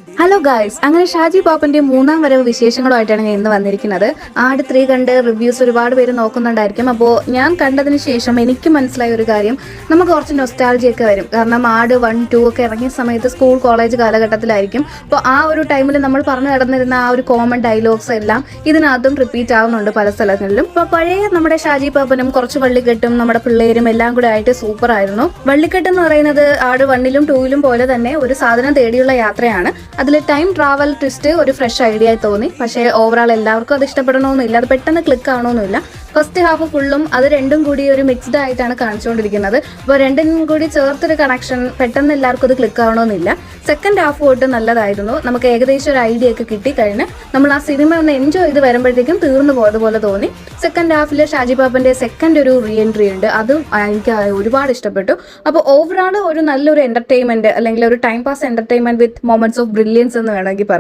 Hello guys, അങ്ങനെ ഷാജി പാപ്പന്റെ മൂന്നാം വരവ് വിശേഷങ്ങളുമായിട്ടാണ് ഞാൻ ഇന്ന് വന്നിരിക്കുന്നത്. ആട് 3 കണ്ട് റിവ്യൂസ് ഒരുപാട് പേര് നോക്കുന്നുണ്ടായിരിക്കും. അപ്പോൾ ഞാൻ കണ്ടതിന് ശേഷം എനിക്ക് മനസ്സിലായ ഒരു കാര്യം, നമുക്ക് കുറച്ച് നൊസ്റ്റാൾജിയൊക്കെ വരും. കാരണം ആട് 1, 2 ഒക്കെ ഇറങ്ങിയ സമയത്ത് സ്കൂൾ കോളേജ് കാലഘട്ടത്തിലായിരിക്കും. അപ്പോൾ ആ ഒരു ടൈമിൽ നമ്മൾ പറഞ്ഞു നടന്നിരുന്ന ആ ഒരു കോമൺ ഡയലോഗ്സ് എല്ലാം ഇതിനകത്തും റിപ്പീറ്റ് ആവുന്നുണ്ട് പല സ്ഥലങ്ങളിലും. ഇപ്പോൾ പഴയ നമ്മുടെ ഷാജി പാപ്പനും കുറച്ച് വള്ളിക്കെട്ടും നമ്മുടെ പിള്ളേരും എല്ലാം കൂടെ ആയിട്ട് സൂപ്പർ ആയിരുന്നു. വള്ളിക്കെട്ട് എന്ന് പറയുന്നത് ആട് 1ലും 2ലും പോലെ തന്നെ ഒരു സാധനം തേടിയുള്ള യാത്രയാണ്. അതിൽ ടൈം ട്രാവൽ ട്വിസ്റ്റ് ഒരു ഫ്രഷ് ഐഡിയ ആയി തോന്നി. പക്ഷേ ഓവറാൾ എല്ലാവർക്കും അത് ഇഷ്ടപ്പെടണമെന്നില്ല, അത് പെട്ടെന്ന് ക്ലിക്ക് ആവണമെന്നില്ല. ഫസ്റ്റ് ഹാഫ് ഫുള്ളും അത് രണ്ടും കൂടി ഒരു മിക്സ്ഡ് ആയിട്ടാണ് കാണിച്ചുകൊണ്ടിരിക്കുന്നത്. അപ്പോൾ രണ്ടും കൂടി ചേർത്തൊരു കണക്ഷൻ പെട്ടെന്ന് എല്ലാവർക്കും അത് ക്ലിക്ക് ആവണമെന്നില്ല. സെക്കൻഡ് ഹാഫ് തൊട്ട് നല്ലതായിരുന്നു. നമുക്ക് ഏകദേശം ഒരു ഐഡിയ ഒക്കെ കിട്ടിക്കഴിഞ്ഞ് നമ്മൾ ആ സിനിമ ഒന്ന് എൻജോയ് ചെയ്ത് വരുമ്പോഴത്തേക്കും തീർന്നു പോയതുപോലെ തോന്നി. സെക്കൻഡ് ഹാഫിൽ ഷാജി പാപ്പന്റെ സെക്കൻഡ് ഒരു റീ എൻട്രി ഉണ്ട്, അതും എനിക്ക് ഒരുപാട് ഇഷ്ടപ്പെട്ടു. അപ്പോൾ ഓവറാൾ ഒരു നല്ലൊരു എന്റർടൈൻമെന്റ് അല്ലെങ്കിൽ ഒരു time pass entertainment with moments of brilliance എന്ന് വേണമെങ്കിൽ പറയാം.